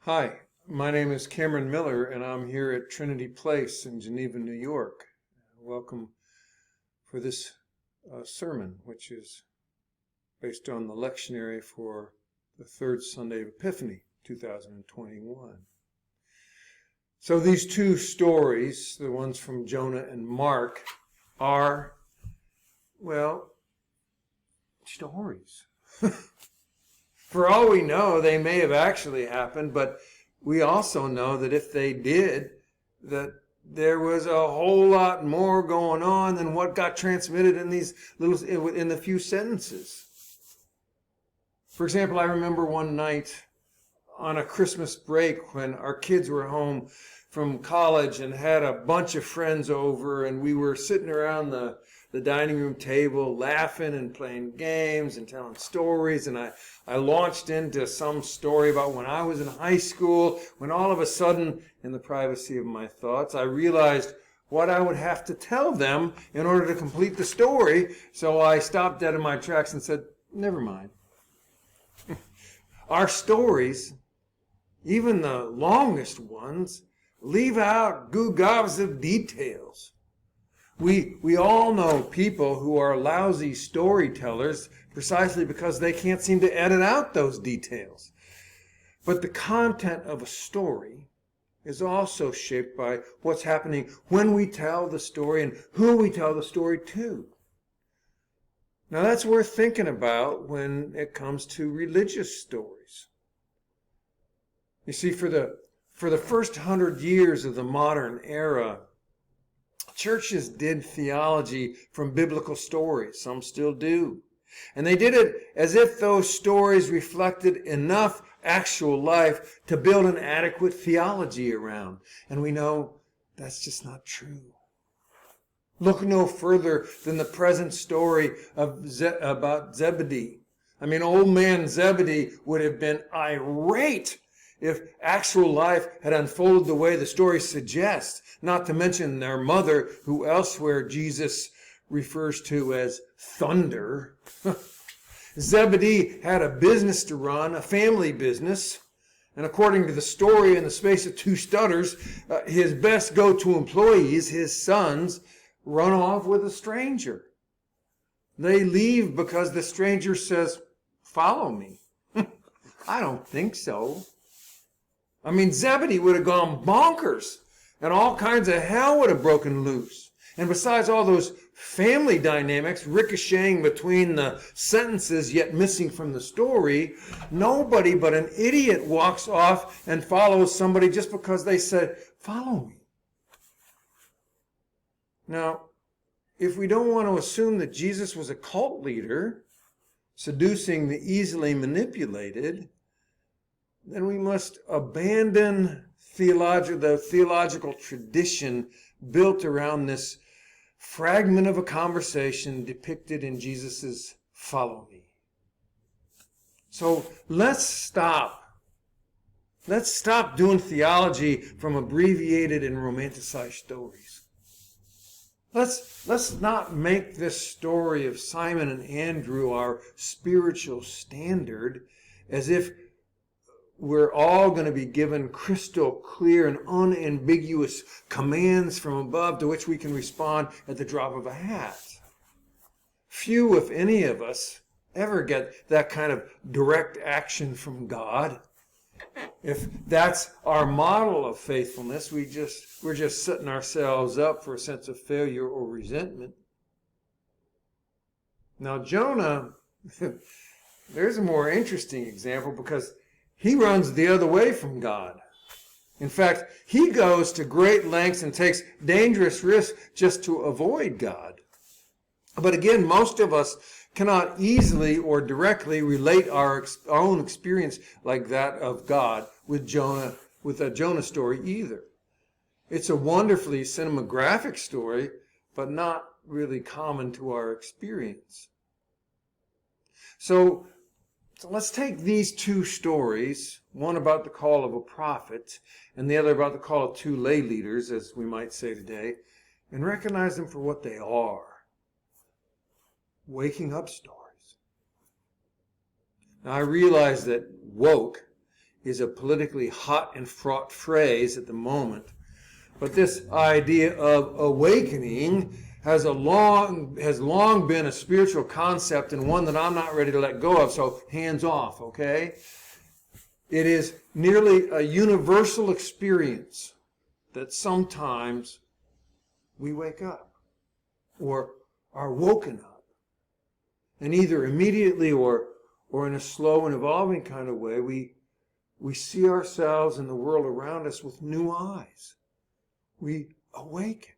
Hi, my name is Cameron Miller, and I'm here at Trinity Place in Geneva, New York. Welcome for this sermon, which is based on the lectionary for the third Sunday of Epiphany, 2021. So these two stories, the ones from Jonah and Mark, are, well, stories. For all we know, they may have actually happened, but we also know that if they did, that there was a whole lot more going on than what got transmitted in the few sentences. For example, I remember one night on a Christmas break when our kids were home from college and had a bunch of friends over, and we were sitting around the dining room table laughing and playing games and telling stories, and I launched into some story about when I was in high school, when all of a sudden, in the privacy of my thoughts, I realized what I would have to tell them in order to complete the story. So I stopped dead in my tracks and said, never mind. Our stories, even the longest ones, leave out gobs of details. We all know people who are lousy storytellers precisely because they can't seem to edit out those details. But the content of a story is also shaped by what's happening when we tell the story and who we tell the story to. Now that's worth thinking about when it comes to religious stories. You see, for the first 100 years of the modern era, churches did theology from biblical stories. Some still do. And they did it as if those stories reflected enough actual life to build an adequate theology around. And we know that's just not true. Look no further than the present story about Zebedee. Old man Zebedee would have been irate if actual life had unfolded the way the story suggests, not to mention their mother, who elsewhere Jesus refers to as thunder. Zebedee had a business to run, a family business, and according to the story, in the space of two stutters, his best go-to employees, his sons, run off with a stranger. They leave because the stranger says, "Follow me." I don't think so. Zebedee would have gone bonkers, and all kinds of hell would have broken loose. And besides all those family dynamics ricocheting between the sentences yet missing from the story, nobody but an idiot walks off and follows somebody just because they said, "Follow me." Now, if we don't want to assume that Jesus was a cult leader, seducing the easily manipulated, then we must abandon the theological tradition built around this fragment of a conversation depicted in Jesus' "Follow me." So let's stop. Let's stop doing theology from abbreviated and romanticized stories. Let's not make this story of Simon and Andrew our spiritual standard, as if we're all going to be given crystal clear and unambiguous commands from above to which we can respond at the drop of a hat. Few, if any of us, ever get that kind of direct action from God. If that's our model of faithfulness, we're just setting ourselves up for a sense of failure or resentment. Now, Jonah, there's a more interesting example because he runs the other way from God. In fact, he goes to great lengths and takes dangerous risks just to avoid God. But again, most of us cannot easily or directly relate our own experience like that of God with a Jonah story either. It's a wonderfully cinematographic story, but not really common to our experience. So let's take these two stories, one about the call of a prophet and the other about the call of two lay leaders, as we might say today, and recognize them for what they are: waking up stories. Now, I realize that woke is a politically hot and fraught phrase at the moment. But this idea of awakening has long been a spiritual concept, and one that I'm not ready to let go of, so hands off, okay? It is nearly a universal experience that sometimes we wake up or are woken up. And either immediately or in a slow and evolving kind of way, we see ourselves and the world around us with new eyes. We awaken.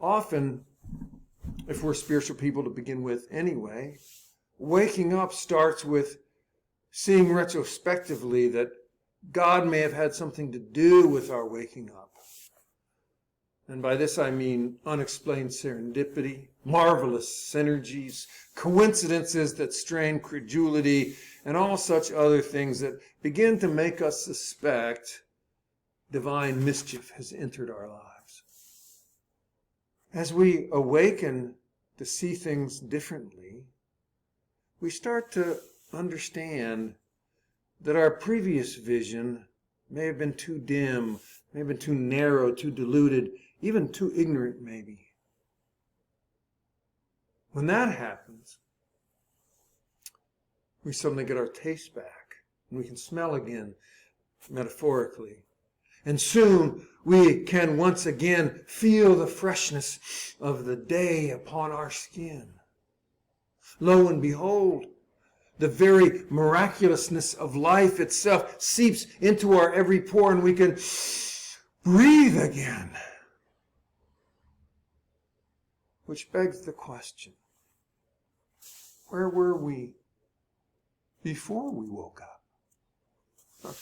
Often, if we're spiritual people to begin with anyway, waking up starts with seeing retrospectively that God may have had something to do with our waking up. And by this I mean unexplained serendipity, marvelous synergies, coincidences that strain credulity, and all such other things that begin to make us suspect divine mischief has entered our lives. As we awaken to see things differently, we start to understand that our previous vision may have been too dim, may have been too narrow, too diluted, even too ignorant maybe. When that happens, we suddenly get our taste back, and we can smell again, metaphorically. And soon we can once again feel the freshness of the day upon our skin. Lo and behold, the very miraculousness of life itself seeps into our every pore, and we can breathe again. Which begs the question, where were we before we woke up?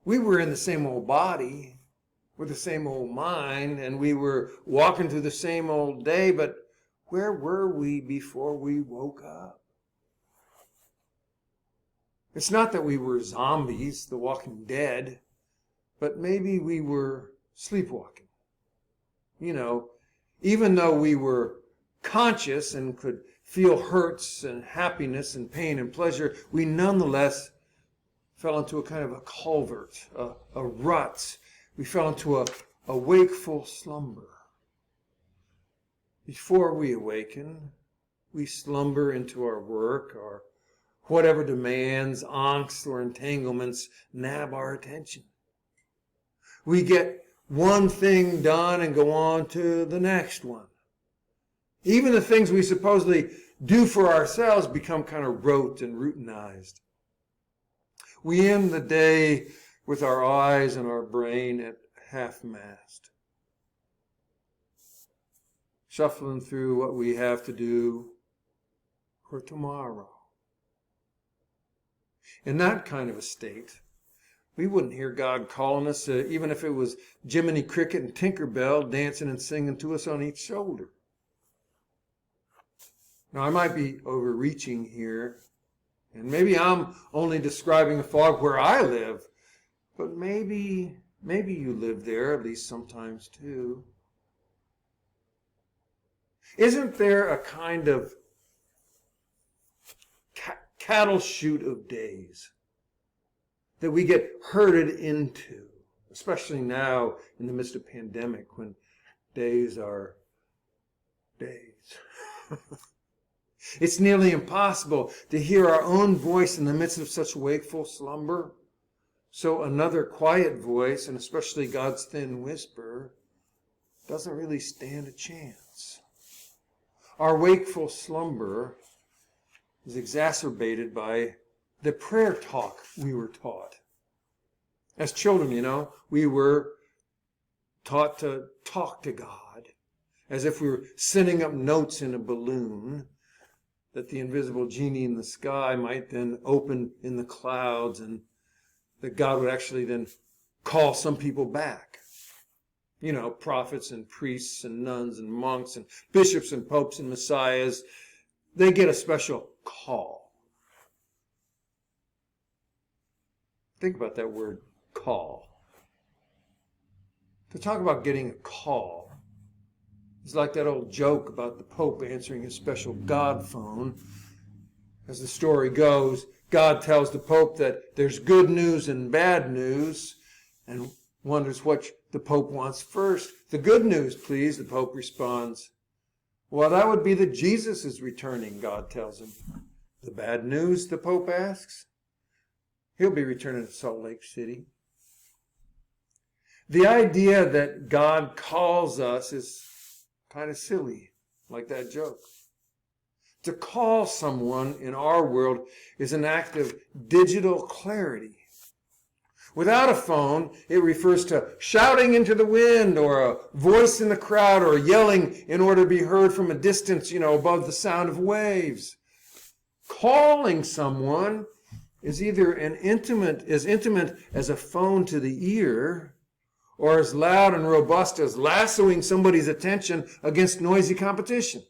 We were in the same old body, with the same old mind, and we were walking through the same old day, but where were we before we woke up? It's not that we were zombies, the walking dead, but maybe we were sleepwalking. You know, even though we were conscious and could feel hurts and happiness and pain and pleasure, we nonetheless fell into a kind of a culvert, a rut. We fell into a wakeful slumber. Before we awaken, we slumber into our work, or whatever demands, angst, or entanglements nab our attention. We get one thing done and go on to the next one. Even the things we supposedly do for ourselves become kind of rote and routinized. We end the day with our eyes and our brain at half-mast, shuffling through what we have to do for tomorrow. In that kind of a state, we wouldn't hear God calling us, even if it was Jiminy Cricket and Tinkerbell dancing and singing to us on each shoulder. Now, I might be overreaching here, and maybe I'm only describing a fog where I live, but maybe you live there, at least sometimes too. Isn't there a kind of cattle chute of days that we get herded into, especially now in the midst of pandemic, when days are days? It's nearly impossible to hear our own voice in the midst of such wakeful slumber. So another quiet voice, and especially God's thin whisper, doesn't really stand a chance. Our wakeful slumber is exacerbated by the prayer talk we were taught. As children, we were taught to talk to God as if we were sending up notes in a balloon, that the invisible genie in the sky might then open in the clouds, and that God would actually then call some people back. Prophets and priests and nuns and monks and bishops and popes and messiahs, they get a special call. Think about that word, call. To talk about getting a call is like that old joke about the Pope answering his special God phone As the story goes, God tells the Pope that there's good news and bad news, and wonders what the Pope wants first. The good news, please, the Pope responds. Well, that would be that Jesus is returning, God tells him. The bad news, the Pope asks. He'll be returning to Salt Lake City. The idea that God calls us is kind of silly, like that joke. To call someone in our world is an act of digital clarity. Without a phone, it refers to shouting into the wind or a voice in the crowd or yelling in order to be heard from a distance, above the sound of waves. Calling someone is either as intimate as a phone to the ear or as loud and robust as lassoing somebody's attention against noisy competition.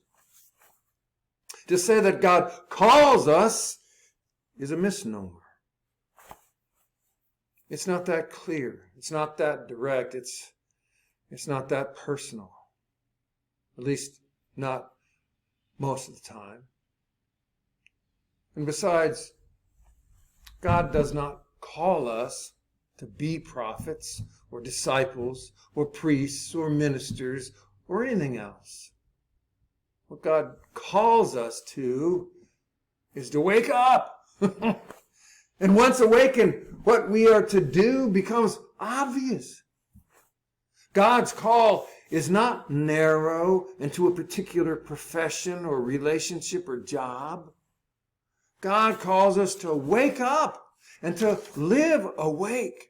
To say that God calls us is a misnomer. It's not that clear. It's not that direct. It's not that personal. At least not most of the time. And besides, God does not call us to be prophets or disciples or priests or ministers or anything else. What God calls us to is to wake up. And once awakened, what we are to do becomes obvious. God's call is not narrow and to a particular profession or relationship or job. God calls us to wake up and to live awake,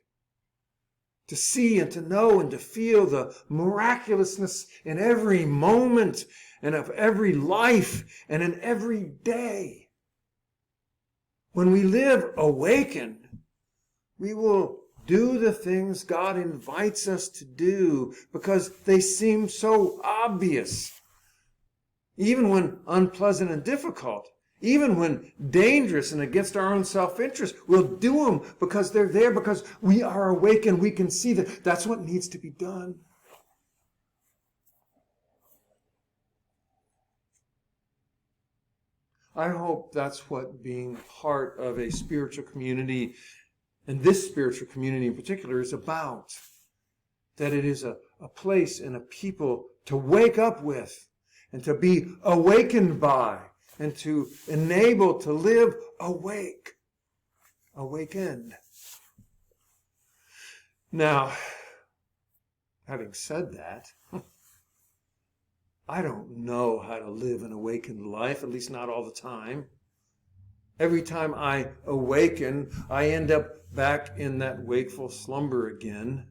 to see and to know and to feel the miraculousness in every moment and of every life and in every day. When we live awakened, we will do the things God invites us to do because they seem so obvious. Even when unpleasant and difficult, even when dangerous and against our own self-interest, we'll do them because they're there, because we are awakened. We can see that that's what needs to be done. I hope that's what being part of a spiritual community, and this spiritual community in particular, is about. That it is a place and a people to wake up with and to be awakened by and to enable to live awake, awakened. Now, having said that, I don't know how to live an awakened life, at least not all the time. Every time I awaken, I end up back in that wakeful slumber again.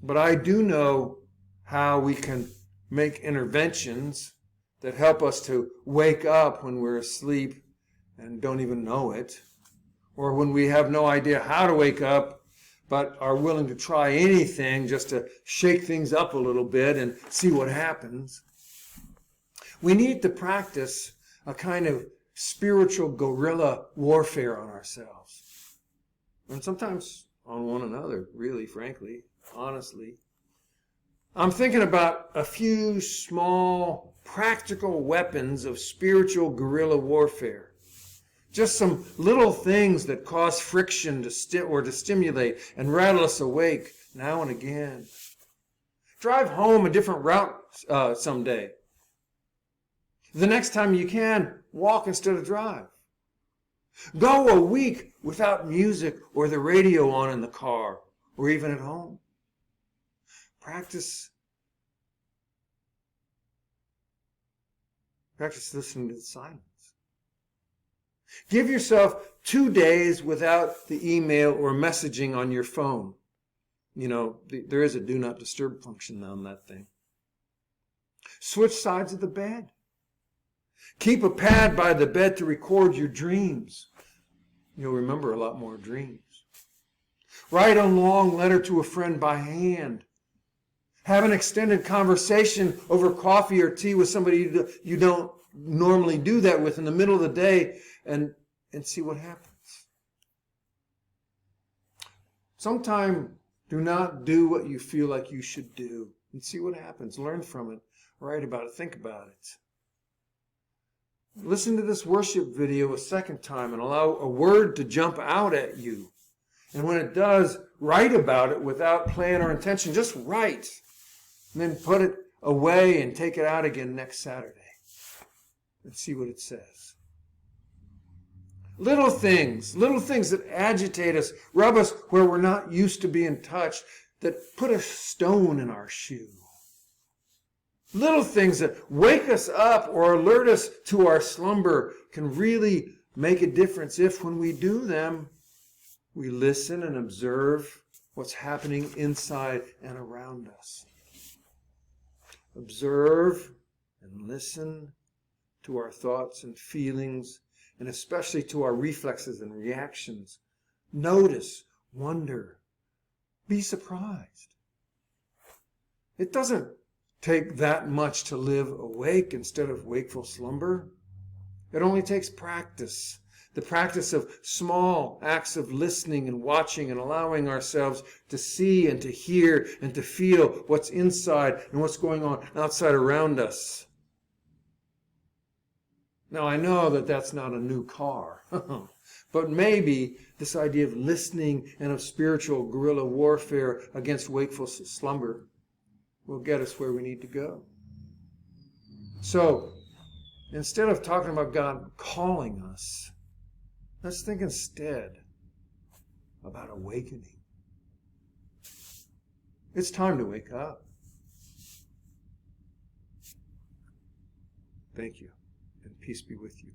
But I do know how we can make interventions that help us to wake up when we're asleep and don't even know it, or when we have no idea how to wake up but are willing to try anything just to shake things up a little bit and see what happens. We need to practice a kind of spiritual guerrilla warfare on ourselves. And sometimes on one another, really, frankly, honestly. I'm thinking about a few small, practical weapons of spiritual guerrilla warfare. Just some little things that cause friction to stimulate and rattle us awake now and again. Drive home a different route someday. The next time you can, walk instead of drive. Go a week without music or the radio on in the car or even at home. Practice listening to the silence. Give yourself 2 days without the email or messaging on your phone. There is a do not disturb function on that thing. Switch sides of the bed. Keep a pad by the bed to record your dreams. You'll remember a lot more dreams. Write a long letter to a friend by hand. Have an extended conversation over coffee or tea with somebody you don't normally do that with in the middle of the day, and see what happens. Sometime do not do what you feel like you should do and see what happens. Learn from it. Write about it. Think about it. listen to this worship video a second time and allow a word to jump out at you. And when it does, write about it without plan or intention. Just write. And then put it away and take it out again next Saturday. And see what it says. Little things that agitate us, rub us where we're not used to being touched, that put a stone in our shoe. Little things that wake us up or alert us to our slumber can really make a difference if, when we do them, we listen and observe what's happening inside and around us. Observe and listen to our thoughts and feelings, and especially to our reflexes and reactions. Notice, wonder, be surprised. It doesn't take that much to live awake instead of wakeful slumber. It only takes practice. The practice of small acts of listening and watching and allowing ourselves to see and to hear and to feel what's inside and what's going on outside around us. Now, I know that that's not a new car, but maybe this idea of listening and of spiritual guerrilla warfare against wakeful slumber will get us where we need to go. So, instead of talking about God calling us, let's think instead about awakening. It's time to wake up. Thank you, and peace be with you.